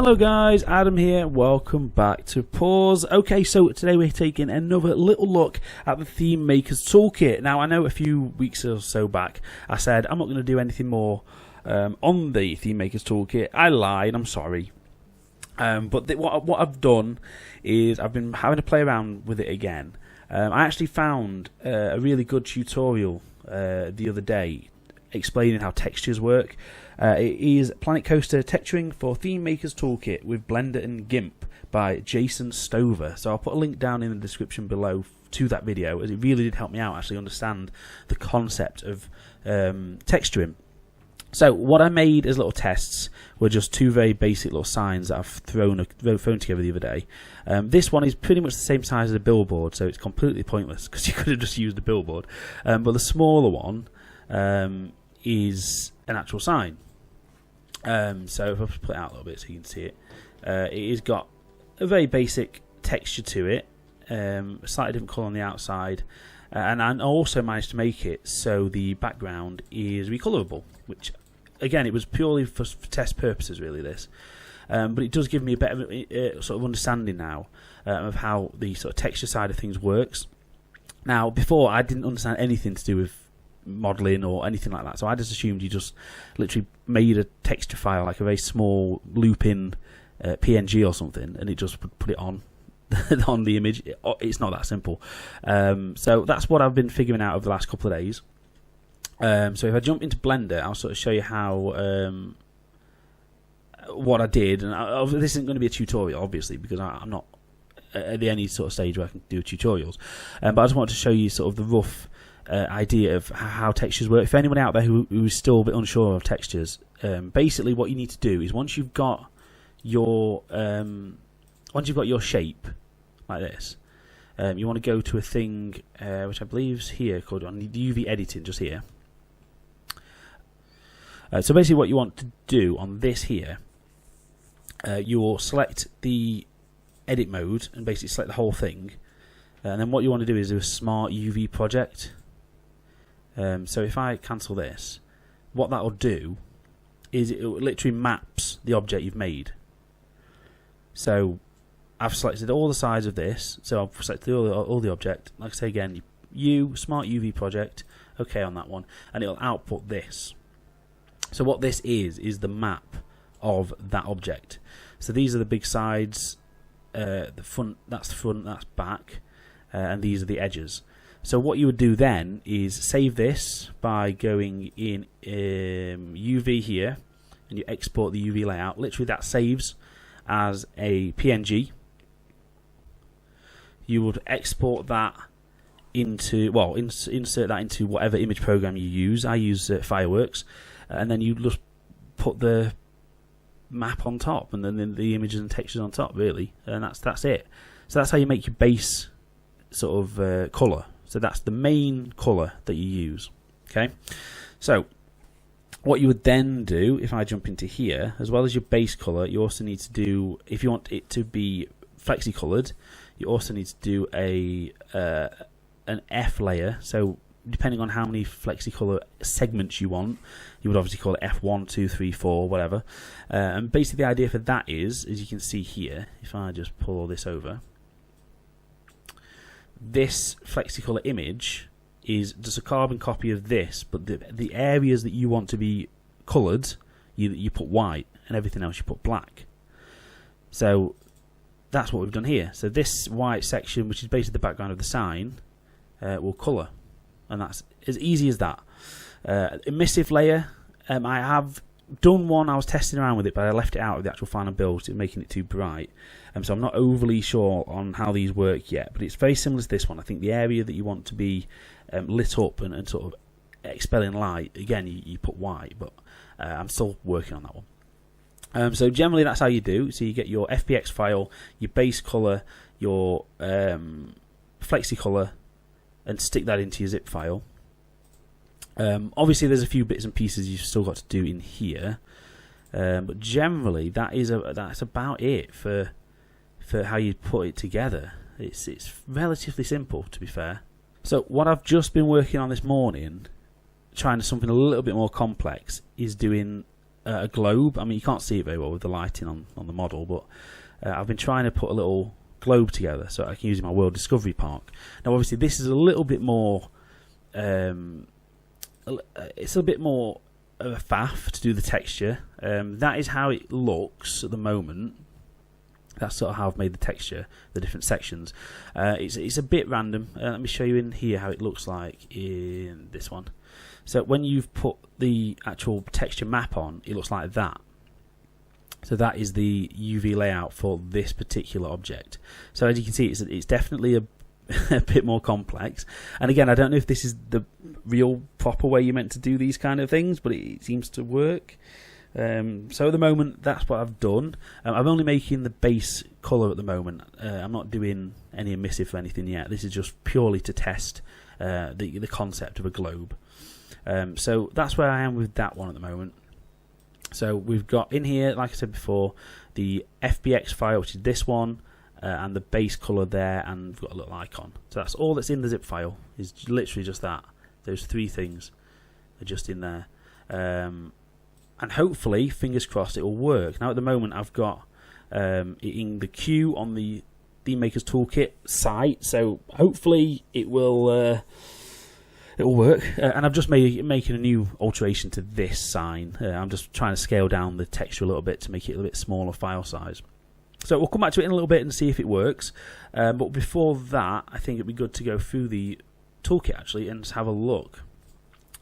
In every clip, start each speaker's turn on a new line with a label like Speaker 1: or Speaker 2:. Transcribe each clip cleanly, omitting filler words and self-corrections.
Speaker 1: Hello guys, Adam here, welcome back to Pause. Okay, so today we're taking another little look at the Thememakers Toolkit. Now I know a few weeks or so back I said I'm not going to do anything more on the Thememakers Toolkit. I lied, I'm sorry. But what I've done is I've been having to play around with it again. I actually found a really good tutorial the other day explaining how textures work. It is Planet Coaster Texturing for Thememakers Toolkit with Blender and GIMP by Jason Stover. So I'll put a link down in the description below to that video, as it really did help me out actually understand the concept of texturing. So what I made as little tests were just two very basic little signs that I've thrown together the other day. This one is pretty much the same size as a billboard, so it's completely pointless because you could have just used a billboard. But the smaller one is an actual sign. So if I put it out a little bit so you can see it, it has got a very basic texture to it, a slightly different colour on the outside, and I also managed to make it so the background is recolorable, which again it was purely for test purposes really this, but it does give me a better sort of understanding now of how the sort of texture side of things works. Now before I didn't understand anything to do with modeling or anything like that, so I just assumed you just literally made a texture file, like a very small looping PNG or something, and it just would put it on on the image. It's not that simple. So that's what I've been figuring out over the last couple of days. So if I jump into Blender, I'll sort of show you how what I did, and this isn't going to be a tutorial obviously because I'm not at any sort of stage where I can do tutorials, but I just wanted to show you sort of the rough idea of how textures work. For anyone out there who's still a bit unsure of textures, basically what you need to do is once you've got your shape like this, you want to go to a thing which I believe is here, called on the UV editing, just here. So basically what you want to do on this here, you'll select the edit mode and basically select the whole thing, and then what you want to do is do a smart UV project. So if I cancel this, what that will do is it literally maps the object you've made. So I've selected all the sides of this, so I've selected all the object. Like I say again, smart UV project, okay on that one, and it'll output this. So what this is the map of that object. So these are the big sides, the front, that's back, and these are the edges. So what you would do then is save this by going in UV here, and you export the UV layout. Literally that saves as a PNG. You would export that into, well, insert that into whatever image program you use. I use Fireworks, and then you just put the map on top, and then the images and textures on top, really, and that's it. So that's how you make your base sort of colour. So that's the main colour that you use. Okay, so what you would then do, if I jump into here, as well as your base colour, you also need to do, if you want it to be flexi coloured, you also need to do an F layer. So depending on how many flexi colour segments you want, you would obviously call it F1, 2, 3, 4, whatever. And basically the idea for that is, as you can see here, if I just pull all this over, this flexicolor image is just a carbon copy of this, but the areas that you want to be coloured, you put white, and everything else you put black. So that's what we've done here. So this white section, which is basically the background of the sign, will colour, and that's as easy as that. Emissive layer, I have done one, I was testing around with it, but I left it out of the actual final build, making it too bright. So I'm not overly sure on how these work yet, but it's very similar to this one. I think the area that you want to be lit up and sort of expelling light, again, you put white, but I'm still working on that one. So generally that's how you do. So you get your FBX file, your base colour, your flexi colour, and stick that into your zip file. Obviously there's a few bits and pieces you've still got to do in here, but generally that's about it for how you put it together. It's relatively simple, to be fair. So what I've just been working on this morning, trying something a little bit more complex, is doing a globe. I mean, you can't see it very well with the lighting on the model, but I've been trying to put a little globe together so I can use it in my World Discovery Park. Now, obviously, this is a little bit more. It's a bit more of a faff to do the texture. That is how it looks at the moment. That's sort of how I've made the texture, the different sections. It's a bit random. Let me show you in here how it looks like in this one. So when you've put the actual texture map on, it looks like that. So that is the UV layout for this particular object. So as you can see, it's definitely a bit more complex. And again, I don't know if this is the real proper way you're meant to do these kind of things, but it seems to work. So at the moment, that's what I've done. I'm only making the base colour at the moment. I'm not doing any emissive or anything yet. This is just purely to test the concept of a globe. So that's where I am with that one at the moment. So we've got in here, like I said before, the FBX file, which is this one, and the base colour there, and we've got a little icon. So that's all that's in the zip file, is literally just that. Those three things are just in there. And hopefully, fingers crossed, it will work. Now at the moment I've got it in the queue on the Thememakers Toolkit site, so hopefully it will work. And I've just making a new alteration to this sign. I'm just trying to scale down the texture a little bit to make it a bit smaller file size. So we'll come back to it in a little bit and see if it works. But before that, I think it'd be good to go through the toolkit actually and just have a look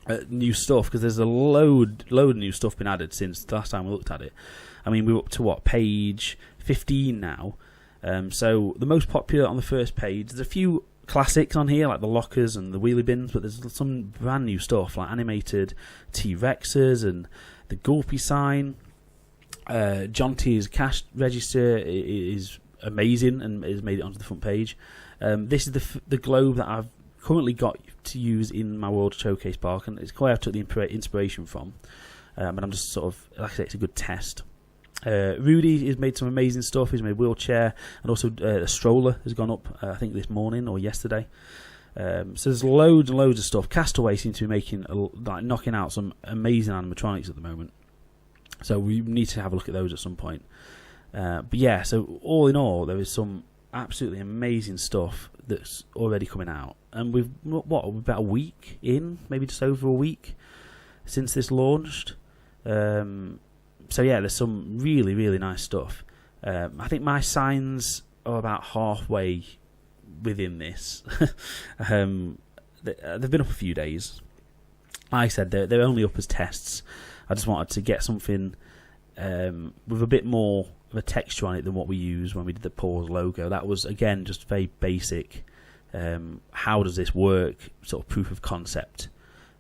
Speaker 1: at new stuff, because there's a load of new stuff been added since the last time we looked at it. I mean, we're up to what, page 15 now. So the most popular on the first page, there's a few classics on here like the lockers and the wheelie bins, but there's some brand new stuff like animated T-Rexes and the Gulpy sign. John T's cash register is amazing and has made it onto the front page. This is the globe that I've currently got to use in my World Showcase Park, and it's where I took the inspiration from. And I'm just sort of, like I say, it's a good test. Rudy has made some amazing stuff. He's made a wheelchair, and also a stroller has gone up, I think this morning or yesterday. So there's loads and loads of stuff. Castaway seems to be making knocking out some amazing animatronics at the moment. So we need to have a look at those at some point. But yeah, so all in all, there is some absolutely amazing stuff that's already coming out. And we've, about a week in, maybe just over a week since this launched. So yeah, there's some really, really nice stuff. I think my signs are about halfway within this. They've been up a few days. Like I said, they're only up as tests. I just wanted to get something with a bit more of a texture on it than what we used when we did the Pause logo. That was, again, just very basic. How does this work? Sort of proof of concept.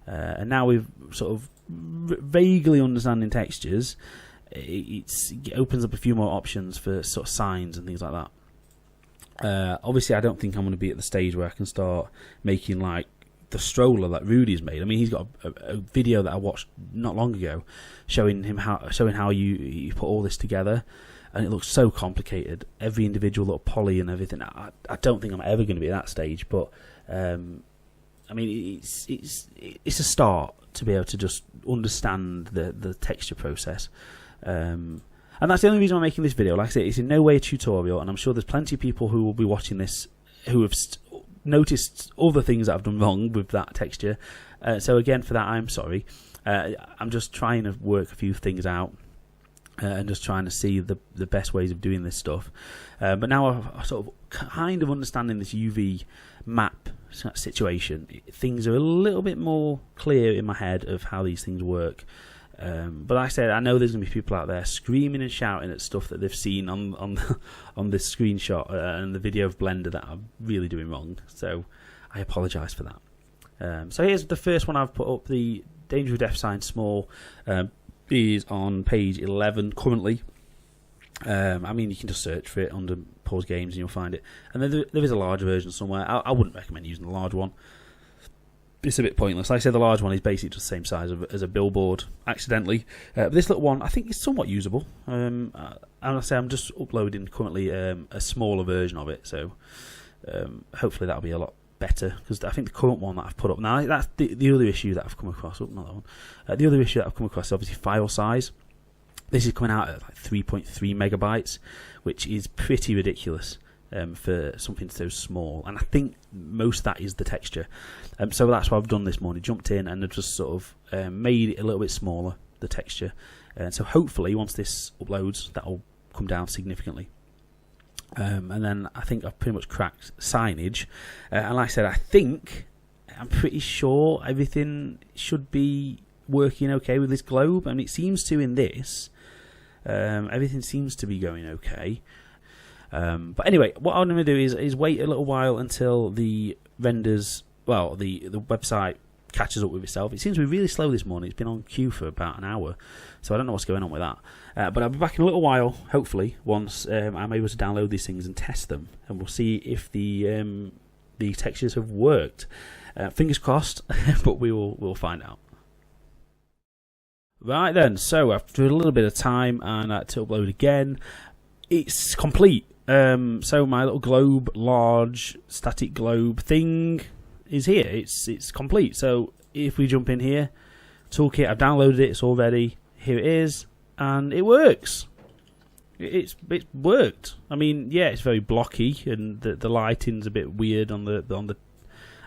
Speaker 1: And now we've sort of vaguely understanding textures. It opens up a few more options for sort of signs and things like that. Obviously, I don't think I'm going to be at the stage where I can start making like the stroller that Rudy's made. I mean, he's got a video that I watched not long ago showing how you put all this together, and it looks so complicated. Every individual little poly and everything. I don't think I'm ever going to be at that stage, but I mean, it's a start to be able to just understand the texture process. And that's the only reason I'm making this video. Like I say, it's in no way a tutorial, and I'm sure there's plenty of people who will be watching this who have noticed other things that I've done wrong with that texture. So again, for that, I'm sorry. I'm just trying to work a few things out and just trying to see the best ways of doing this stuff. But now I'm sort of kind of understanding this UV map situation. Things are a little bit more clear in my head of how these things work. But like I said, I know there's going to be people out there screaming and shouting at stuff that they've seen on this screenshot and the video of Blender that I'm really doing wrong. So I apologise for that. So here's the first one I've put up. The Danger of Death sign small is on page 11 currently. I mean, you can just search for it under Pause Games and you'll find it. And then there is a large version somewhere. I wouldn't recommend using the large one. It's a bit pointless. Like I say, the large one is basically just the same size as a billboard, accidentally. But this little one, I think, is somewhat usable. And I say I'm just uploading currently a smaller version of it, so hopefully that'll be a lot better. Because I think the current one that I've put up now, that's the other issue that I've come across. Oh, not that one. The other issue that I've come across is obviously file size. This is coming out at like 3.3 megabytes, which is pretty ridiculous for something so small. And I think most of that is the texture. So that's what I've done this morning. Jumped in and I've just sort of made it a little bit smaller, the texture. So hopefully once this uploads, that'll come down significantly. And then I think I've pretty much cracked signage. And like I said, I'm pretty sure everything should be working okay with this globe. And it seems to in this. Everything seems to be going okay. But anyway, what I'm going to do is wait a little while until the renders, well, the website catches up with itself. It seems to be really slow this morning. It's been on queue for about an hour, so I don't know what's going on with that. But I'll be back in a little while, hopefully, once I'm able to download these things and test them, and we'll see if the textures have worked. Fingers crossed, but we'll find out. Right then, so after a little bit of time and to upload again, it's complete. So my little globe, large static globe thing is here. It's complete. So if we jump in here, Toolkit, I've downloaded it. It's all ready. Here it is, and it works. It's worked. I mean, yeah, it's very blocky, and the lighting's a bit weird on the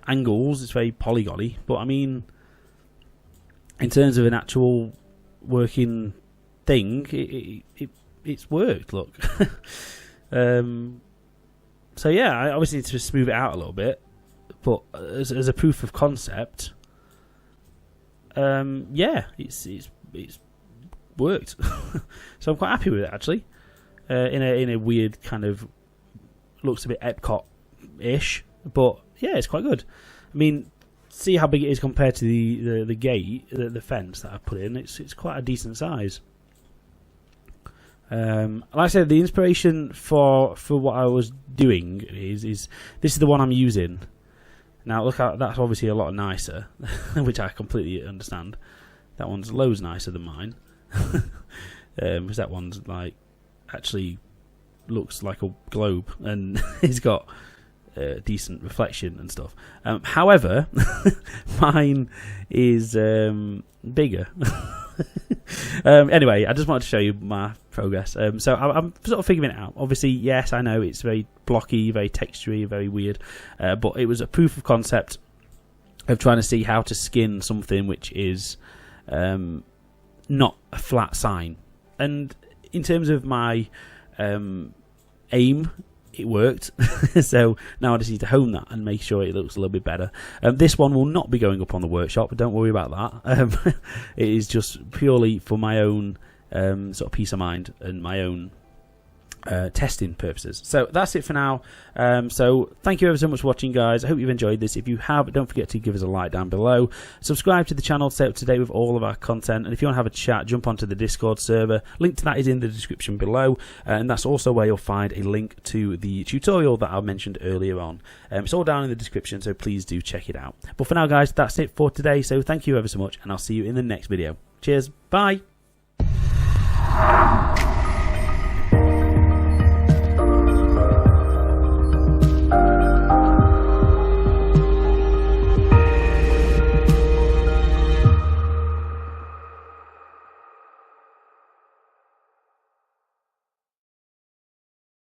Speaker 1: angles. It's very polygony, but I mean, in terms of an actual working thing, it's worked. Look. So yeah, I obviously need to smooth it out a little bit, but as a proof of concept, yeah, it's worked. So I'm quite happy with it actually. In a weird kind of, looks a bit Epcot-ish, but yeah, it's quite good. I mean, see how big it is compared to the gate, the fence that I put in. It's quite a decent size. Like I said, the inspiration for what I was doing is this is the one I'm using. Now look, that's obviously a lot nicer, which I completely understand. That one's loads nicer than mine, because that one's like actually looks like a globe and it's got decent reflection and stuff. However, mine is bigger. Anyway, I just wanted to show you my progress. So I'm sort of figuring it out. Obviously, yes, I know it's very blocky, very textury, very weird, but it was a proof of concept of trying to see how to skin something which is not a flat sign. And in terms of my aim, it worked. So now I just need to hone that and make sure it looks a little bit better. This one will not be going up on the workshop, but don't worry about that. It is just purely for my own sort of peace of mind and my own testing purposes. So that's it for now. So thank you ever so much for watching, guys. I hope you've enjoyed this. If you have, don't forget to give us a like down below. Subscribe to the channel to stay up to date with all of our content. And if you want to have a chat, jump onto the Discord server. Link to that is in the description below. And that's also where you'll find a link to the tutorial that I mentioned earlier on. It's all down in the description, so please do check it out. But for now, guys, that's it for today. So thank you ever so much, and I'll see you in the next video. Cheers. Bye.